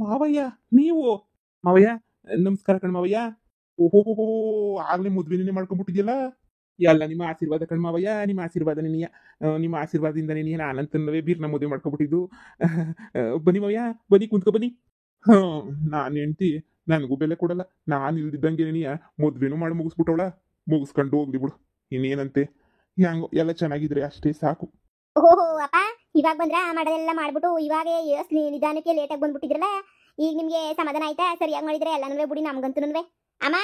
ಮಾವಯ್ಯ ನೀವು ಮಾವಯ್ಯ ನಮಸ್ಕಾರ ಕಣ್ ಮಾವಯ್ಯ. ಓಹೋ ಆಗ್ಲೇ ಮದ್ವೆನೇ ಮಾಡ್ಕೊಂಡ್ಬಿಟ್ಟಿದ್ಯಲ್ಲ. ಎಲ್ಲ ನಿಮ್ಮ ಆಶೀರ್ವಾದ ಕಣ್ ಮಾವಯ್ಯ, ನಿಮ್ಮ ಆಶೀರ್ವಾದ ನೀನಿಯ. ನಿಮ್ಮ ಆಶೀರ್ವಾದದಿಂದನೇ ನೀನು ನಾನಂತನವೇ ಬೀರ್ನ ಮದುವೆ ಮಾಡ್ಕೊಂಡ್ಬಿಟ್ಟಿದ್ದು. ಬನ್ನಿ ಮಾವಯ್ಯ, ಬನ್ನಿ ಕುಂತ್ಕೊ ಬನ್ನಿ. ಹ್ಮ್, ನಾನು ಹೆಂಡ್ತಿ ನನಗೂ ಬೆಲೆ ಕೊಡಲ್ಲ. ನಾನು ಇಲ್ದಿದ್ದಂಗೆ ನೀನಿಯ ಮದ್ವೆನೂ ಮಾಡಿ ಮುಗಿಸ್ಬಿಟ್ಟವಳ. ಮುಗಿಸ್ಕೊಂಡು ಹೋಗ್ಲಿ ಬಿಡು, ಇನ್ನೇನಂತೆ. ಹೆಂಗೋ ಎಲ್ಲ ಚೆನ್ನಾಗಿದ್ರೆ ಅಷ್ಟೇ ಸಾಕು. ಓಹೋ ಅಪ್ಪ, ಇವಾಗ ಬಂದ್ರ ಮಾಡೋದೆಲ್ಲ ಮಾಡ್ಬಿಟ್ಟು ಇವಾಗ ನಿಧಾನಕ್ಕೆ ಲೇಟಾಗಿ ಬಂದ್ಬಿಟ್ಟಿದ್ರಲ್ಲ. ಈಗ ನಿಮ್ಗೆ ಸಮಾಧಾನ ಆಯ್ತಾ? ಸರಿಯಾಗಿ ಮಾಡಿದ್ರೆ ಎಲ್ಲನೂ ಬಿಡಿ, ನಮ್ಗಂತೂ ಅಮ್ಮ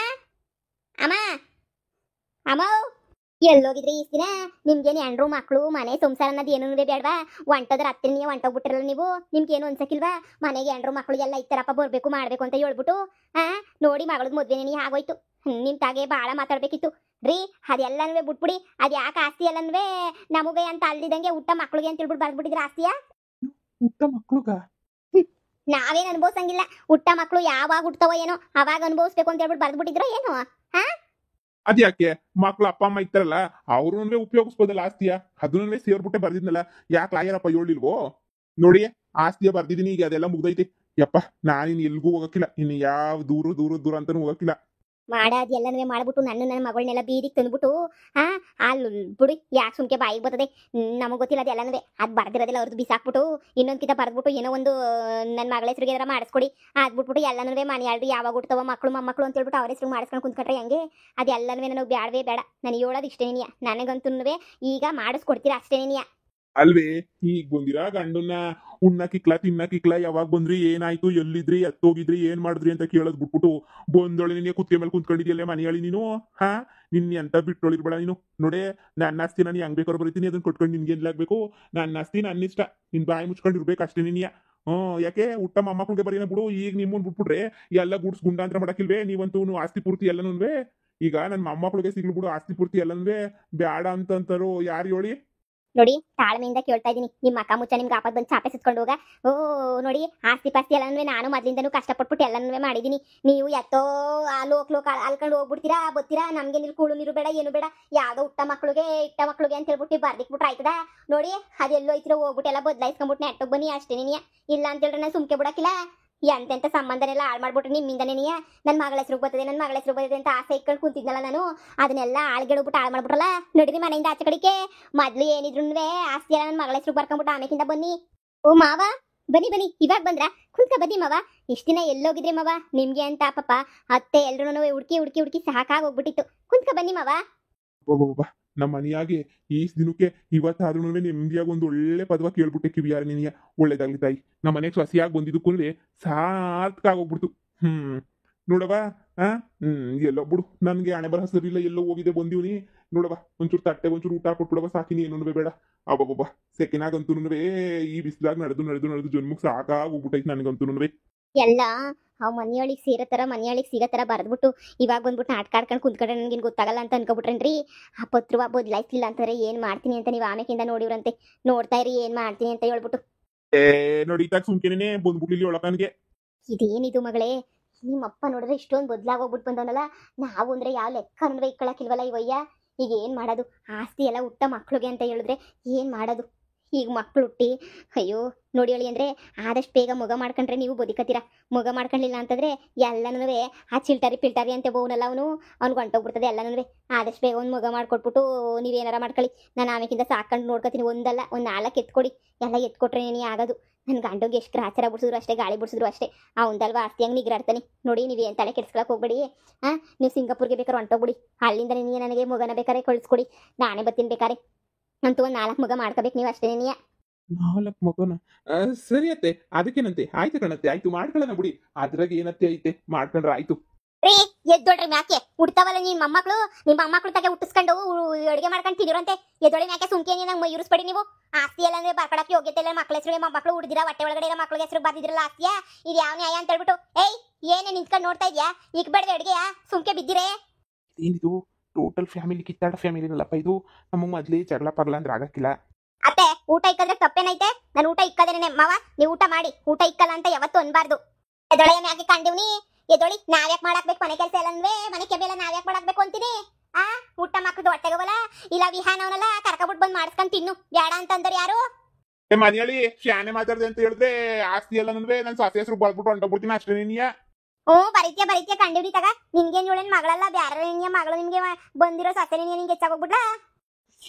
ಅಮ್ಮ ಅಮ್ಮ ಎಲ್ಲೋಗಿದ್ರಿ ಈ ದಿನ? ನಿಮ್ಗೇನು ಹೆಣ್ರು ಮಕ್ಕಳು ಮನೆ ಸಂಸಾರ ಅನ್ನೋದು ಏನೂ ಬೇಡವಾ? ಒಂಟೋದ್ರ ಹತ್ತಿರ ನೀವು ಹೊಂಟೋಗ್ಬಿಟ್ಟಿರಲ್ಲ ನೀವು. ನಿಮ್ಗೇನು ಅನ್ಸಕ್ಕಿಲ್ವಾ? ಮನೆಗೆ ಹೆಣ್ರು ಮಕ್ಕಳು ಎಲ್ಲ ಇತ್ತಾರಪ್ಪ, ಬರ್ಬೇಕು ಮಾಡ್ಬೇಕು ಅಂತ ಹೇಳ್ಬಿಟ್ಟು. ನೋಡಿ ಮಗಳದ್ ಮದ್ವೆನೇ ಆಗೋಯ್ತು. ನಿಮ್ ತಾಗೆ ಬಾಳ ಮಾತಾಡ್ಬೇಕಿತ್ತು ರೀ. ಅದೆಲ್ಲನೂ ಬಿಟ್ಬಿಡಿ. ಅದ್ ಯಾಕೆ ಆಸ್ತಿ ಎಲ್ಲನೂ ನಮಗೆ ಅಂತ ಅಲ್ದಿದಂಗೆ ಊಟ ಮಕ್ಳಿಗೆ ಅಂತ ಹೇಳ್ಬಿಟ್ಟು ಬರ್ದ್ಬಿಟ್ಟಿದ್ರ ಆಸ್ತಿಯ. ಊಟ ಮಕ್ಳುಗ ನಾವೇನ್ ಅನುಭವಿಸಂಗಿಲ್ಲ. ಹುಟ್ಟ ಮಕ್ಳು ಯಾವಾಗ ಹುಟ್ಟತಾವ ಏನೋ ಅವಾಗ ಅನುಭವಿಸ್ಬೇಕು ಅಂತ ಹೇಳ್ಬಿಟ್ಟು ಬರ್ದ್ಬಿಟ್ಟಿದ್ರ ಏನು? ಅದ್ಯಾಕೆ ಮಕ್ಳು ಅಪ್ಪ ಅಮ್ಮ ಇರ್ತಾರಲ್ಲ, ಅವ್ರೂ ಉಪಯೋಗಿಸ್ಬೋದಲ್ಲ ಆಸ್ತಿಯ. ಅದನ್ನೇ ಸೇರ್ಬಿಟ್ಟೆ ಬರ್ದಿದ್ನಲ್ಲ. ಯಾಕೆ ಲಾಯರಪ್ಪ ಹೇಳಿಲ್ವೋ? ನೋಡಿ, ಆಸ್ತಿಯ ಬರ್ದಿದ್ದೀನಿ, ಈಗ ಅದೆಲ್ಲ ಮುಗ್ದೈತಿ. ಯಪ್ಪ, ನಾನಿನ್ ಎಲ್ಗೂ ಹೋಗಕ್ಕಿಲ್ಲ. ಇನ್ನು ಯಾವ ದೂರ ದೂರ ದೂರ ಅಂತಾನು ಹೋಗಕ್ಕಿಲ್ಲ. ಮಾಡಾದ್ ಎಲ್ಲನೂ ಮಾಡ್ಬಿಟ್ಟು ನನ್ನ ಮಗಳನ್ನೆಲ್ಲ ಬೀದಿಗೆ ತಂದ್ಬಿಟ್ಟು ಅಲ್ಲಿ ಬಿಡಿ. ಯಾಕೆ ಸುಮ್ಕೆ ಬಾಯಿಗೆ ಬರ್ತದೆ? ನಮಗೆ ಗೊತ್ತಿಲ್ಲ ಅದೆಲ್ಲನೂ. ಅದು ಬರ್ದಿರೋದಿಲ್ಲ ಅವ್ರದ್ದು ಬಿಸಾಕ್ಬಿಟ್ಟು ಇನ್ನೊಂದ್ಕಿತ ಬರ್ದ್ಬಿಟ್ಟು ಏನೋ ಒಂದು ನನ್ನ ಮಗಳ ಹೆಸರಿಗೆ ಏನಾರ ಮಾಡಿಸ್ಕೊಡಿ ಅದ್ಬಿಟ್ಬಿಟ್ಟು ಎಲ್ಲನೂ ಮನೆ ಆಡ್ರಿ ಯಾವಾಗ ಹುಡ್ತಾವ ಮಕ್ಕಳು ಮೊಮ್ಮಕ್ಕಳು ಅಂತ ಹೇಳ್ಬಿಟ್ಟು ಅವ್ರ ಹೆಸರು ಮಾಡಿಸ್ಕೊಂಡು ಕುಂತ್ಕೊಂಡ್ರೆ ಹೆಂಗೆ? ಅದೆಲ್ಲನೂ ನನಗೆ ಬ್ಯಾಡವೇ ಬೇಡ. ನನಗೆ ಹೇಳೋದು ಇಷ್ಟೇನಿಯ. ನನಗಂತೂ ಈಗ ಮಾಡಿಸ್ಕೊಡ್ತೀರಾ ಅಷ್ಟೇನಿಯ. ಅಲ್ವೇ, ಈಗ ಬಂದಿರಾ ಗಂಡನ್ನ ಉಣ್ಣಕ್ಕಿಕ್ಲ ತಿನ್ನಕ್ಕಿಕ್ಲ, ಯಾವಾಗ ಬಂದ್ರಿ, ಏನಾಯ್ತು, ಎಲ್ಲಿದ್ರಿ, ಎತ್ತೋಗಿದ್ರಿ, ಏನ್ ಮಾಡಿದ್ರಿ ಅಂತ ಕೇಳೋದ್ ಬಿಟ್ಬಿಟ್ಟು ಬಂದೊಳೆ ನಿನ್ಗೆ ಕುತ್ತಿಗೆ ಮೇಲೆ ಕುಂತ್ಕೊಂಡಿದ್ಯಲ್ಲ ಮನೆ ಹೇಳಿ ನೀನು. ನಿನ್ ಎಂತ ಬಿಟ್ಟೊಳಿರ್ಬೇಡ ನೀನು. ನೋಡೇ, ನನ್ನ ಆಸ್ತಿ ನಾನು ಹೆಂಗ್ ಬೇಕಾದ್ರು ಬರೀತೀನಿ, ಅದನ್ನ ಕೊಟ್ಕೊಂಡು ನಿನ್ಗೆ ಏನ್ಲಾಗ್ಬೇಕು? ನನ್ನ ಆಸ್ತಿ ನನ್ನ ಇಷ್ಟ. ನಿನ್ ಬಾಯಿ ಮುಚ್ಕೊಂಡಿರ್ಬೇಕು ಅಷ್ಟೇ ನೀನಿಯ. ಯಾಕೆ ಊಟ ಮೊಮ್ಮಕ್ಳಿಗೆ ಬರೀನ ಬಿಡು. ಈಗ ನಿಮ್ಮನ್ ಬಿಟ್ಬಿಟ್ರೆ ಎಲ್ಲ ಗುಡ್ಸ್ ಗುಂಡಾಂತರ ಮಾಡಕ್ಕಿಲ್ವೇ? ನೀವಂತೂ ಆಸ್ತಿ ಪೂರ್ತಿ ಎಲ್ಲನೂ ಈಗ ನನ್ನ ಮೊಮ್ಮಕ್ಳಿಗೆ ಸಿಗ್ಲು ಬಿಡು ಆಸ್ತಿ ಪೂರ್ತಿ ಎಲ್ಲನೂ ಬ್ಯಾಡ ಅಂತಂತಾರೋ ಯಾರು ಹೇಳಿ? ನೋಡಿ, ತಾಳ್ಮೆಯಿಂದ ಕೇಳ್ತಾ ಇದೀನಿ. ನಿಮ್ಮ ಅಕ್ಕ ಮುಚ್ಚ ನಿಮ್ಗೆ ಆಪತ್ ಬಂದು ಚಾಪೆ ಸುತ್ಕೊಂಡು ಹೋಗ. ನೋಡಿ, ಆಸ್ತಿ ಪಾಸ್ತಿ ಎಲ್ಲನೂ ನಾನು ಮೊದ್ಲಿಂದನೂ ಕಷ್ಟಪಟ್ಬಿಟ್ಟು ಎಲ್ಲನೂ ಮಾಡಿದೀನಿ. ನೀವು ಎತ್ತೋ ಲೋಕ್ ಅಲ್ಕೊಂಡು ಹೋಗ್ಬಿಡ್ತೀರಾ, ಬತ್ತೀರಾ. ನಮ್ಗೆ ನೀರು ಕೂಳು ನೀರು ಬೇಡ, ಏನು ಬೇಡ. ಯಾವ್ದೋ ಇಟ್ಟ ಮಕ್ಳಿಗೆ ಅಂತ ಹೇಳ್ಬಿಟ್ಟು ಬರ್ದಿಕ್ಬಿಟ್ರೆ ಆಯ್ತದ? ನೋಡಿ, ಅದೆಲ್ಲೋ ಐತಿರೋ ಹೋಗ್ಬಿಟ್ಟು ಎಲ್ಲ ಬದಲಾಯಿಸ್ಕೊಂಡ್ಬಿಟ್ಟು ನೆಟ್ಟೋಗಿ ಬನ್ನಿ ಅಷ್ಟೇ ನೀನಿಯ. ಇಲ್ಲ ಅಂತ ಹೇಳಿದ್ರೆ ನಾನು ಸುಮ್ಕೆ ಬಿಡಕ್ಕಿಲ್ಲ. ಎಂತೆಂತ ಸಂಬಂಧನೆಲ್ಲ ಹಾಳು ಮಾಡ್ಬಿಟ್ರೆ ನಿಮ್ಮಿಂದನೇ ನೀಯ. ನನ್ನ ಮಗಳ ಹೆಸರು ಬರ್ತದೆ ಅಂತ ಆಸೆ ಇಟ್ಕೊಂಡು ಕುಂತಿದ್ನಲ್ಲ ನಾನು. ಅದನ್ನೆಲ್ಲ ಆಳ್ಗೆಡ್ಬಿಟ್ಟು ಹಾಳು ಮಾಡ್ಬಿಟ್ರಲ್ಲ. ನಡೀರಿ ಮನೆಯಿಂದ ಆಚೆ ಕಡೆಗೆ. ಮೊದ್ಲು ಏನಿದ್ರು ಆಸ್ತಿ ಎಲ್ಲ ನನ್ನ ಮಗಳ ಹೆಸರು ಬರ್ಕೊಂಡ್ಬಿಟ್ಟು ಆಮೇಕಿಂದ ಬನ್ನಿ. ಓ ಮಾವ, ಬನ್ನಿ ಇವಾಗ ಬಂದ್ರ? ಕುಂತ್ಕ ಬನ್ನಿ ಮಾವ. ಇಷ್ಟ ದಿನ ಎಲ್ಲೋಗಿದ್ರಿ ಮಾವ? ನಿಮ್ಗೆ ಅಂತ ಪಾಪ ಅತ್ತೆ ಎಲ್ರು ಹುಡುಕಿ ಸಾಕಾಗೋಗ್ಬಿಟ್ಟಿತ್ತು. ಕುಂತ್ಕ ಬನ್ನಿ ಮಾವ. ನಮ್ಮ ಮನೆಯಾಗೆ ಈ ದಿನಕ್ಕೆ ಇವತ್ತಾದ್ರೂ ನೆಮ್ಮದಿಯಾಗಿ ಒಂದು ಒಳ್ಳೆ ಪದವ ಕೇಳ್ಬಿಟ್ಟೆ ಕಿವಿಯಾರ ನಿನಗೆ. ಒಳ್ಳೇದಾಗ್ಲಿ ತಾಯಿ. ನಮ್ಮ ಮನೆಗೆ ಸೊಸೆಯಾಗಿ ಬಂದಿದ್ದಕ್ಕೂ ಸಾರ್ಥಕ ಆಗೋಗ್ಬಿಡ್ತು. ನೋಡವ, ಎಲ್ಲೋ ಬಿಡು, ನನ್ಗೆ ಹಣೆ ಬರ ಸರಿಯಿಲ್ಲ, ಎಲ್ಲೋ ಹೋಗಿದೆ ಬಂದಿವ್ನಿ. ನೋಡವ, ಒಂಚೂರು ತಟ್ಟೆ ಒಂಚೂರು ಊಟ ಕೊಟ್ಬಿಡವ ಸಾಕಿನಿ. ಏನೂ ಬೇಡ. ಅಬ್ಬಬ್ಬ, ಸೆಕೆನಾಗಂತೂ ಈ ಬಿಸಿಲಾಗ ನಡೆದು ಜನ್ಮಕ್ ಸಾಕಾಗೋಗ್ಬಿಟ್ಟೈತಿ ನನಗಂತೂ. ಎಲ್ಲ ಅವ್ ಮನೆಯೊಳಗೆ ಮನೆಯೊಳಗೆ ಸಿಗೋ ತರ ಬರ್ದ್ಬಿಟ್ಟು ಇವಾಗ ಬಂದ್ಬಿಟ್ಟು ನಾಟಕ ಆಡ್ಕೊಂಡು ಕುಂತ್ಕೊಂಡ್ರೆ ನನಗೇನು ಗೊತ್ತಾಗಲ್ಲ ಅಂತ ಅನ್ಕೊಬಿಟ್ರೇನ್ರಿ? ಆ ಪತ್ರವ ಬದಲಾಯಿಸ್ಲಿಲ್ಲ ಅಂತಂದ್ರೆ ಏನ್ ಮಾಡ್ತೀನಿ ಅಂತ ನೀವು ಆಮೇಕಿಂದ ನೋಡಿವ್ರಂತೆ. ನೋಡ್ತಾ ಇರಿ ಏನ್ ಮಾಡ್ತೀನಿ ಅಂತ ಹೇಳ್ಬಿಟ್ಟು. ನೋಡಿ, ಇತ್ತಾಗ ಸುಮ್ಕೆನೇ ಬಂದ್ಬಿಟ್ಟಿಲ್ಲಿ ಒಳಕನ್ಗೆ. ಇದೇನಿದು ಮಗಳೇ, ನಿಮ್ಮಪ್ಪ ನೋಡಿದ್ರೆ ಇಷ್ಟೊಂದು ಬದಲಾಗೋಗ್ಬಿಟ್ಟು ಬಂದವನಲ್ಲ. ನಾವು ಅಂದ್ರೆ ಯಾವ ಲೆಕ್ಕ ಇಕ್ಕಳಕ್ಕಿಲ್ವಲ್ಲ ಇವಯ್ಯ. ಈಗ ಏನ್ ಮಾಡೋದು? ಆಸ್ತಿ ಎಲ್ಲ ಹುಟ್ಟ ಮಕ್ಳಿಗೆ ಅಂತ ಹೇಳಿದ್ರೆ ಏನ್ ಮಾಡೋದು? ಈಗ ಮಕ್ಳು ಹುಟ್ಟಿ ಅಯ್ಯೋ ನೋಡಿ ಹೇಳಿ ಅಂದ್ರೆ ಆದಷ್ಟು ಬೇಗ ಮಗ ಮಾಡ್ಕೊಂಡ್ರೆ ನೀವು ಬದುಕತ್ತೀರಾ. ಮಗ ಮಾಡ್ಕೊಳ್ಳಿಲ್ಲ ಅಂತಂದ್ರೆ ಎಲ್ಲನೂ ಆ ಪಿಲ್ಟಾರಿ ಅಂತ ಬೋನಲ್ಲ ಅವ್ನಿಗೆ ಹೊಂಟೋಗ್ಬಿಡ್ತದೆ ಎಲ್ಲನೂ. ಆದಷ್ಟು ಬೇಗ ಒಂದು ಮಗ ಮಾಡ್ಕೊಟ್ಬಿಟ್ಟು ನೀವೇನಾರ ಮಾಡ್ಕೊಳ್ಳಿ. ನಾನು ಆಮೇಕಿಂದ ಸಾಕೊಂಡು ನೋಡ್ಕೊತೀನಿ. ಒಂದಲ್ಲ ಒಂದು 4 ಎತ್ಕೊಡಿ. ಎಲ್ಲ ಎತ್ಕೊಟ್ರೆ ಏನೇ ಆಗೋದು? ನನ್ನ ಗಂಡಗೆ ಎಷ್ಟು ಆಚಾರ ಬಿಡಿಸಿದ್ರು ಅಷ್ಟೇ, ಗಾಳಿ ಬಿಡಿಸಿದ್ರು ಅಷ್ಟೇ. ಅವಂದಲ್ವಾ ಆಸ್ತಿ ಹಂಗೆ ನಿಗ್ರಾಡ್ತಾನೆ. ನೋಡಿ, ನೀವೇನು ತಲೆ ಕೆಡ್ಸ್ಕೊಳಕ್ಕೆ ಹೋಗ್ಬೇಡಿ. ನೀವು ಸಿಂಗಾಪುರ್ಗೆ ಬೇಕಾದ್ರೆ ಹೊಂಟೋಗ್ಬಿಡಿ. ಅಲ್ಲಿಂದ ನೀನು ನನಗೆ ಮಗನ ಬೇಕಾರೆ ಕಳಿಸ್ಕೊಡಿ, ನಾನೇ ಬರ್ತೀನಿ ಬೇಕಾರೆ. ಅಂತೂ ಒಂದು 4 ಮಗ ಮಾಡ್ಕೋಬೇಕು ನೀವು ಅಷ್ಟೇ. 4 ಮಗನ? ಸರಿ ಅತ್ತೆ, ಅದಕ್ಕೇನಂತೆ. ಆಯ್ತು ಕಣತ್ತೆ, ಆಯ್ತು ಮಾಡ್ಕೊಳ್ಳೋಣ ಬಿಡಿ. ಅದ್ರಾಗ ಏನತ್ತೆ ಐತೆ, ಮಾಡ್ಕೊಂಡ್ರೆ ಆಯ್ತು. ರೀ, ಎದ್ದೊಳ್ರಿ ಮ್ಯಾಕೆ. ಹುಡ್ತಾವಲ್ಲ ನಿಮ್ಮ ಮೊಮ್ಮಕ್ಳು ತಗೆ ಹುಟ್ಟಿಸ್ಕೊಂಡು ಅಡುಗೆ ಮಾಡ್ಕೊಂಡು ತಿನ್ನಿರಂತೆ. ಎದ್ದೊಳಿ ಮ್ಯಾಕೆ. ಸುಮ್ಕೆ ನಂಗೆ ಮಯೂರಿಸ್ಬೇಡಿ ನೀವು. ಆಸ್ತಿ ಎಲ್ಲ ಅಂದ್ರೆ ಬರ್ಕೊಳಕ್ಕೆ ಯೋಗ್ಯತೆ ಇಲ್ಲ. ಮಕ್ಳ ಹೆಸರು ಮೊಮ್ಮಕ್ಳು ಹುಡ್ದಿರ ಹೊಟ್ಟೆ ಒಳಗಡೆ ಇರೋ ಮಕ್ಳಿಗೆ ಹೆಸರು ಬರ್ದಿದ್ರಲ್ಲ ಆಸ್ತಿಯ. ಇದು ಯಾವ ನ್ಯಾಯ ಅಂತ ಹೇಳ್ಬಿಟ್ಟು ಏನೇ ನಿಂತ್ಕೊಂಡು ನೋಡ್ತಾ ಇದ್ಯಾ? ಈಗ ಬೇಡವೆ ಅಡುಗೆಯಾ? ಸುಮ್ಕೆ ಬಿದ್ದಿರೇ. ಏನಿದು ಟೋಟಲ್ ಫ್ಯಾಮಿಲಿ ಕಿತ್ತಾಡ ಫ್ಯಾಮಿಲಿನಲ್ಲಪ್ಪ ಇದು. ನಮಗೆ ಮೊದ್ಲೇ ಜಗಳ ಪಗ್ಲ ಅಂದ್ರೆ ಆಗಕ್ಕಿಲ್ಲ. ಅತ್ತೆ, ಊಟ ಇಕ್ಕಂದ್ರೆ ತಪ್ಪೇನೈತೆ? ನಾನು ಊಟ ಇಕ್ಕದೇನೆ ಮಾವ. ನೀವು ಊಟ ಮಾಡಿ. ಊಟ ಇಕ್ಕಲ್ಲ ಅಂತ ಯಾವತ್ತೂ ಅನ್ಬಾರ್ದು. ಎದೊಳೆ ಮ್ಯಾಗೆ ಕಂಡಿವ್ನಿ. ಎದೊಳಿ, ನಾವ್ಯಾಕೆ ಮಾಡಾಕ್ಬೇಕು ಮನೆ ಕೆಲಸ ಎಲ್ಲಂದ್ರೆ? ಮನೆ ಕೆಬೆಲ್ಲ ನಾವ್ಯಾಕೆ ಮಾಡಾಕ್ಬೇಕು ಅಂತೀನಿ? ಊಟ ಮಕ್ಳದ್ದು ಹೊಟ್ಟೆಗೋಗಲ್ಲ. ಇಲ್ಲ ವಿಹಾನವನಲ್ಲ ಕರ್ಕೊಬಿಟ್ಟು ಬಂದು ಮಾಡಿಸ್ಕೊಂಡು ತಿನ್ನು. ಬೇಡ ಅಂತಂದ್ರೆ ಯಾರು? ಮನೆಯಲ್ಲಿ ಶಾನೆ ಮಾತಾಡ್ದೆ ಅಂತ ಹೇಳಿದ್ರೆ ಆಸ್ತಿ ಎಲ್ಲ ನನ್ನ ಸಾಸಿ ಹೆಸರು ಬರ್ಬಿಟ್ಟು ಹೊಂಟೋಗ್ಬಿಡ್ತೀನಿ ಅಷ್ಟೇ ನೀನಿಯ. ಬರೀತ್ಯ ಕಂಡು ತಗ ನಿನ್ಗೇನ್ ಇವಳೇನ್ ಮಗಳಲ್ಲ ಬ್ಯಾರ ನಿನ್ಗೆ ಮಗಳು ನಿಮ್ಗೆ ಬಂದಿರೋ ಸತ್ತೆ ನಿನ್ಗೆ ಹೆಚ್ಚಾಗೋಗ್ಬಿಡ್ಲಾ.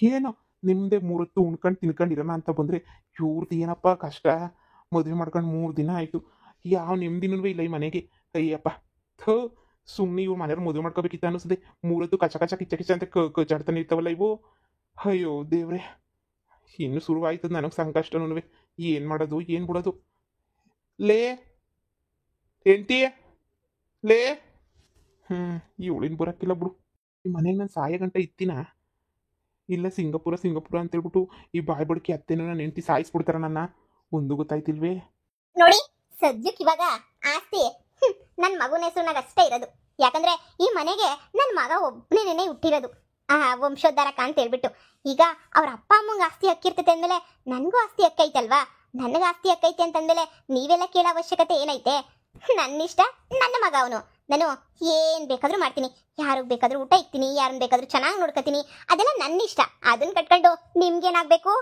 ಏನೋ ನಿಮ್ದೆ 3 ಹೊತ್ತು ಉಣ್ಕೊಂಡು ತಿನ್ಕೊಂಡಿರೋಣ ಅಂತ ಬಂದ್ರೆ ಇವ್ರದ್ದು ಏನಪ್ಪ ಕಷ್ಟ. ಮದುವೆ ಮಾಡ್ಕೊಂಡು 3 ದಿನ ಆಯ್ತು, ಯಾವ ನೆಮ್ಮದಿನೂ ಇಲ್ಲ ಈ ಮನೆಗೆ. ಅಯ್ಯಪ್ಪ ಥೋ, ಸುಮ್ಮನೆ ಇವ್ರು ಮನೆಯವ್ರು ಮದುವೆ ಮಾಡ್ಕೋಬೇಕಿತ್ತ ಅನ್ನಿಸ್ತದೆ. 3 ಹೊತ್ತು ಕಚ ಕಚ ಕಿಚ್ಚ ಕಿಚ್ಚ ಅಂತ ಕಚಾಡ್ತಾನೆ ಇರ್ತಾವಲ್ಲ ಇವು. ಅಯ್ಯೋ ದೇವ್ರೆ, ಇನ್ನು ಶುರುವಾಯ್ತದ ನನಗೆ ಸಂಕಷ್ಟನೂ. ಏನು ಮಾಡೋದು ಏನು ಬಿಡೋದು. ಲೇ ಎಂಟಿ ಲೇ, ಇವಳಿನ ಬರೋಕ್ಕಿಲ್ಲ ಬಿಡು. ಈ ಮನೆಗೆ ನಾನು ಸಾಯ ಗಂಟೆ ಇತ್ತಿನ ಇಲ್ಲ ಸಿಂಗಾಪುರ ಅಂತೇಳ್ಬಿಟ್ಟು ಈ ಬಾಯ್ ಬಡ್ಕಿ ಅತ್ತೇನೋ ನನ್ನ ಹೆಂಡತಿ ಸಾಯಿಸ್ಬಿಡ್ತಾರ ನನ್ನ. ಒಂದು ಗೊತ್ತಾಯ್ತಿಲ್ವೇ. ನೋಡಿ ಸದ್ಯಕ್ಕೆ ಇವಾಗ ಆಸ್ತಿ ನನ್ನ ಮಗುನ ಹೆಸರುನಾಗ ಅಷ್ಟೇ ಇರೋದು. ಯಾಕಂದ್ರೆ ಈ ಮನೆಗೆ ನನ್ನ ಮಗ ಒಬ್ಬನೇ ಹುಟ್ಟಿರೋದು, ವಂಶೋದ್ಧಾರಕ ಅಂತ ಹೇಳ್ಬಿಟ್ಟು. ಈಗ ಅವ್ರ ಅಪ್ಪ ಅಮ್ಮಂಗೆ ಆಸ್ತಿ ಹಕ್ಕಿರ್ತೈತೆ ಅಂದಮೇಲೆ ನನಗೂ ಆಸ್ತಿ ಹಕ್ಕೈತಲ್ವಾ. ನನಗೆ ಆಸ್ತಿ ಹಕ್ಕೈತೆ ಅಂತಂದ್ಮೇಲೆ ನೀವೆಲ್ಲ ಕೇಳೋ ಅವಶ್ಯಕತೆ ಏನೈತೆ. ನನ್ನಿಷ್ಟ, ನನ್ನ ಮಗ ಅವನು. ನಾನು ಏನ್ ಬೇಕಾದ್ರೂ ಮಾಡ್ತೀನಿ, ಯಾರಿಗೆ ಬೇಕಾದ್ರೂ ಊಟ ಇಕ್ತೀನಿ, ಯಾರನ್ನ ಬೇಕಾದ್ರೂ ಚೆನ್ನಾಗಿ ನೋಡ್ಕೊತೀನಿ. ಅದೆಲ್ಲ ನನ್ನ ಇಷ್ಟ. ಅದನ್ನ ಕಟ್ಕೊಂಡು ನಿಮ್ಗೇನಾಗ್ಬೇಕು?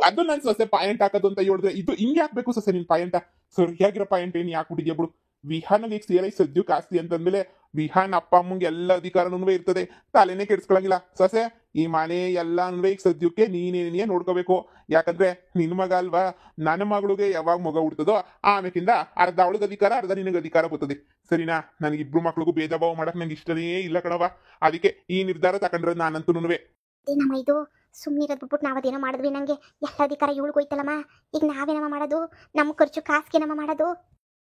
ಅದು ನನ್ ಸೊಸೆ ಪಾಯಿಂಟ್ ಹಾಕೋದು ಅಂತ ಹೇಳಿದ್ರೆ ಇದು ಹಿಂಗೆ ಹಾಕ್ಬೇಕು ಸೊಸೆ ನಿನ್ ಪಾಯಿಂಟ. ಸರಿಯಾಗಿರೋ ಪಾಯಿಂಟ್ ಏನ್ ಯಾಕೆ ಬಿಡು. ವಿಹಾನ್ಗೆ ಈಗ ಸೇರೈ ಸದ್ಯಕ್ಕೆ ಆಸ್ತಿ ಅಂತಂದ್ಮೇಲೆ ವಿಹಾನ್ ಅಪ್ಪ ಅಮ್ಮಂಗೆ ಎಲ್ಲ ಅಧಿಕಾರನೂ ಇರ್ತದೆ, ತಲೆನೇ ಕೆಡ್ಸ್ಕೊಳಂಗಿಲ್ಲ ಸೊಸೆ. ಈ ಮನೆ ಎಲ್ಲಾನು ಈಗ ಸದ್ಯಕ್ಕೆ ನೀನೇ ನೋಡ್ಕೋಬೇಕು. ಯಾಕಂದ್ರೆ ನಿನ್ ಮಗ ಅಲ್ವಾ, ನನ್ನ ಮಗಳಿಗೆ ಯಾವಾಗ ಮಗ ಹುಡ್ತದೋ ಆಮೇಕಿಂದ ಅರ್ಧ ಅವಳಿಗೆ ಅಧಿಕಾರ, ಅರ್ಧ ನಿನಗೆ ಅಧಿಕಾರ ಬರ್ತದೆ. ಸರಿನಾ? ನನಗೆ ಇಬ್ರು ಮಕ್ಳಿಗೂ ಭೇದ ಭಾವ ಮಾಡಕ್ ನಂಗೆ ಇಷ್ಟನೇ ಇಲ್ಲ ಕಣವ. ಅದಕ್ಕೆ ಈ ನಿರ್ಧಾರ ತಗೊಂಡ್ರೆ ನಾನಂತೂನುವೆ. ನಮ್ಮ ಇದು ಸುಮ್ಮನಿರೋದು ಬಿಟ್ಬಿಟ್ಟು ನಾವದೇನೋ ಮಾಡಿದ್ವಿ. ನಂಗೆ ಎಲ್ಲ ಅಧಿಕಾರ ಇವಳಿಗೆ ಹೋಯ್ತಲ್ಲಮ್ಮ. ಈಗ ನಾವೇನಮ್ಮ ಮಾಡೋದು? ನಮ್ಮ ಖರ್ಚು ಕಾಸ್ಗೇನಮ್ಮ ಮಾಡೋದು?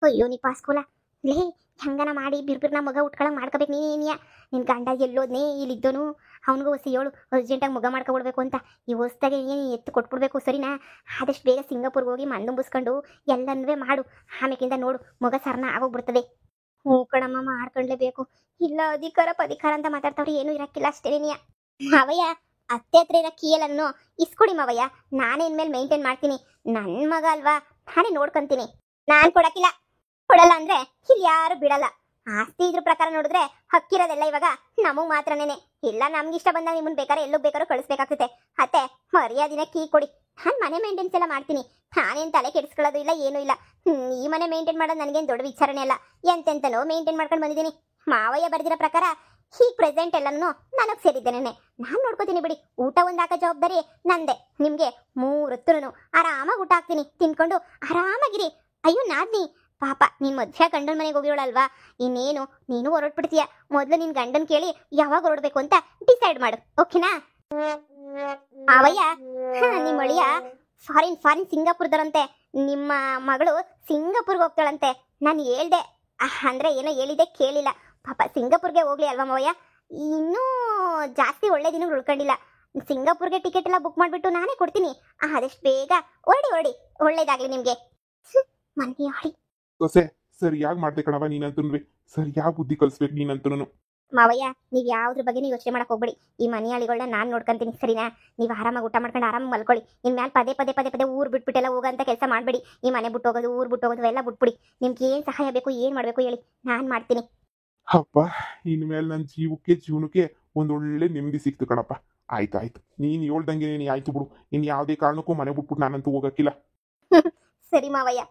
ಅಯ್ಯೋ ನೀ ಪಾಸ್ಕೋಲ ಲೇ, ಹೆಂಗನ ಮಾಡಿ ಬಿರ್ಬಿರ್ನ ಮಗ ಉಟ್ಕೊಳಂಗೆ ಮಾಡ್ಕೋಬೇಕು ನೀನಿಯ. ನಿನ್ನ ಗಂಡ ಎಲ್ಲೋದ್ನೇ ಇಲ್ಲಿದ್ದೋನು, ಅವನಿಗೂ ಹೊಸಿ ಹೇಳು ಅರ್ಜೆಂಟಾಗಿ ಮಗ ಮಾಡ್ಕೊಬಿಡ್ಬೇಕು ಅಂತ. ಈ ಹೊಸ್ದಾಗೆ ಏನು ಎತ್ತು ಕೊಟ್ಬಿಡ್ಬೇಕು. ಸರಿನಾ? ಆದಷ್ಟು ಬೇಗ ಸಿಂಗಾಪುರ್ಗೆ ಹೋಗಿ ಮಣ್ಣುಂಬಿಸ್ಕೊಂಡು ಎಲ್ಲನೂ ಮಾಡು. ಆಮೇಕಿಂದ ನೋಡು ಮಗ ಸರ್ನ ಆಗೋಗ್ಬಿಡ್ತದೆ. ಹ್ಞೂ ಕಣಮ್ಮ, ಮಾಡ್ಕೊಂಡ್ಲೇಬೇಕು. ಇಲ್ಲ ಅಧಿಕಾರ ಪಧಿಕಾರ ಅಂತ ಮಾತಾಡ್ತಾವ್ರಿ, ಏನೂ ಇರಕ್ಕಿಲ್ಲ ಅಷ್ಟೇ ನೀಯ. ಅವಯ್ಯ ಅತ್ತೆ ಹತ್ರ ಇರೋ ಕೀಯಲನ್ನು ಇಸ್ಕೊಡಿ ಮಾವಯ್ಯ, ನಾನೇ ಇನ್ಮೇಲೆ ಮೇಂಟೈನ್ ಮಾಡ್ತೀನಿ. ನನ್ನ ಮಗ ಅಲ್ವಾ, ನಾನೇ ನೋಡ್ಕೊಂತೀನಿ. ನಾನು ಕೊಡಕ್ಕಿಲ್ಲ. ಕೊಡಲ್ಲ ಅಂದ್ರೆ ಇಲ್ಲಿ ಯಾರು ಬಿಡಲ್ಲ. ಆಸ್ತಿ ಇದ್ರ ಪ್ರಕಾರ ನೋಡಿದ್ರೆ ಹಕ್ಕಿರೋದೆಲ್ಲ ಇವಾಗ ನಮಗ್ ಮಾತ್ರನೇನೆ. ಇಲ್ಲ ನಮ್ಗಿಷ್ಟ ಬಂದಾಗ ನಿಮ್ಮನ್ ಬೇಕಾದ್ರೆ ಎಲ್ಲೂ ಬೇಕಾದ್ರೂ ಕಳಿಸ್ಬೇಕಾಗ್ತದೆ. ಅತ್ತೆ ಮರ್ಯಾದಿನ ಕೀ ಕೊಡಿ, ನಾನು ಮನೆ ಮೇಂಟೈನ್ಸ್ ಎಲ್ಲ ಮಾಡ್ತೀನಿ. ನಾನೇನು ತಲೆ ಕೆಡಿಸ್ಕೊಳ್ಳೋದು ಇಲ್ಲ, ಏನೂ ಇಲ್ಲ. ಈ ಮನೆ ಮೇಂಟೈನ್ ಮಾಡೋದು ನನಗೇನು ದೊಡ್ಡ ವಿಚಾರನೇ ಅಲ್ಲ. ಎಂತೆಂತನೋ ಮೇಂಟೈನ್ ಮಾಡ್ಕೊಂಡು ಬಂದಿದ್ದೀನಿ. ಮಾವಯ್ಯ ಬರ್ದಿರೋ ಪ್ರಕಾರ ಈ ಪ್ರೆಸೆಂಟ್ ಎಲ್ಲನೂ ನನಗೆ ಸೇರಿದ್ದೇನೆ. ನಾನು ನೋಡ್ಕೋತೀನಿ ಬಿಡಿ. ಊಟ ಒಂದು ಹಾಕೋ ಜವಾಬ್ದಾರಿ ನಂದೆ. ನಿಮಗೆ 3 ಹೊತ್ತುನು ಆರಾಮಾಗಿ ಊಟ ಹಾಕ್ತೀನಿ, ತಿನ್ಕೊಂಡು ಆರಾಮಾಗಿರಿ. ಅಯ್ಯೋ ನಾದ್ನಿ ಪಾಪ, ನೀನು ಮಧ್ಯ ಗಂಡನ ಮನೆಗೆ ಹೋಗಿರೋಳಲ್ವಾ, ಇನ್ನೇನು ನೀನು ಹೊರಡ್ಬಿಡ್ತೀಯ. ಮೊದಲು ನಿನ್ನ ಗಂಡನ ಕೇಳಿ ಯಾವಾಗ ಹೊರಡ್ಬೇಕು ಅಂತ ಡಿಸೈಡ್ ಮಾಡು, ಓಕೆನಾ? ಅವಯ್ಯ ನಿಮ್ಮ ಅಳಿಯ ಫಾರಿನ್ ಸಿಂಗಾಪುರದರಂತೆ. ನಿಮ್ಮ ಮಗಳು ಸಿಂಗಾಪುರ್ಗೆ ಹೋಗ್ತಾಳಂತೆ. ನಾನು ಹೇಳ್ದೆ, ಅಂದ್ರೆ ಏನೋ ಹೇಳಿದೆ ಕೇಳಿಲ್ಲ. ಪಾಪ ಸಿಂಗಾಪುರ್ಗೆ ಹೋಗ್ಲಿ ಅಲ್ವಾ ಮಾವಯ್ಯ, ಇನ್ನೂ ಜಾಸ್ತಿ ಒಳ್ಳೆ ದಿನ ಉಳ್ಕೊಂಡಿಲ್ಲ. ಸಿಂಗಾಪುರ್ಗೆ ಟಿಕೆಟ್ ಎಲ್ಲ ಬುಕ್ ಮಾಡಿಬಿಟ್ಟು ನಾನೇ ಕೊಡ್ತೀನಿ. ಆದಷ್ಟು ಬೇಗ ಹೊರಡಿ, ಒಳ್ಳೇದಾಗ್ಲಿ ನಿಮಗೆ. ಮನೆ ಆಡಿ ಸೊಸೆ ಸರಿಯಾಗಿ ಮಾಡ್ದೆ ಕಣವ ನೀನಂತೂ. ಸರಿಯಾಗಿ ಬುದ್ಧಿ ಕಲಿಸ್ಬೇಕು ನೀನಂತೂ. ಮಾವಯ್ಯ ನೀವು ಯಾವ್ದ್ರ ಬಗ್ಗೆ ಯೋಚನೆ ಮಾಡಕ್ ಹೋಗ್ಬೇಡಿ. ಈ ಮನೆ ಆಳಿಗಳನ್ನ ನಾನು ನೋಡ್ಕೊಂತೀನಿ, ಸರಿನಾ? ನೀವು ಆರಾಮಾಗಿ ಊಟ ಮಾಡ್ಕೊಂಡು ಆರಾಮಾಗಿ ಮಲ್ಕೊಳ್ಳಿ. ಇನ್ಮೇಲೆ ಪದೇ ಊರು ಬಿಟ್ಬಿಟ್ಟೆಲ್ಲ ಹೋಗಂತ ಕೆಲಸ ಮಾಡಬೇಡಿ. ಈ ಮನೆ ಬಿಟ್ಟು ಹೋಗೋದು, ಊರು ಬಿಟ್ಟು ಹೋಗೋದು ಎಲ್ಲ ಬಿಟ್ಬಿಡಿ. ನಿಮ್ಗೆ ಏನು ಸಹಾಯ ಬೇಕು, ಏನು ಮಾಡಬೇಕು ಹೇಳಿ, ನಾನು ಮಾಡ್ತೀನಿ. ಅಪ್ಪ, ಇನ್ಮೇಲೆ ನನ್ನ ಜೀವನಕ್ಕೆ ಒಂದೊಳ್ಳೆ ನೆಮ್ಮದಿ ಸಿಕ್ತು ಕಣಪ್ಪ. ಆಯ್ತು ನೀನು ಹೇಳ್ದಂಗೆ ನೀನು ಆಯ್ತು ಬಿಡು. ಇನ್ನು ಯಾವುದೇ ಕಾರಣಕ್ಕೂ ಮನೆ ಬಿಟ್ಬಿಟ್ಟು ನಾನಂತೂ ಹೋಗಕ್ಕಿಲ್ಲ. ಸರಿ ಮಾವಯ್ಯ,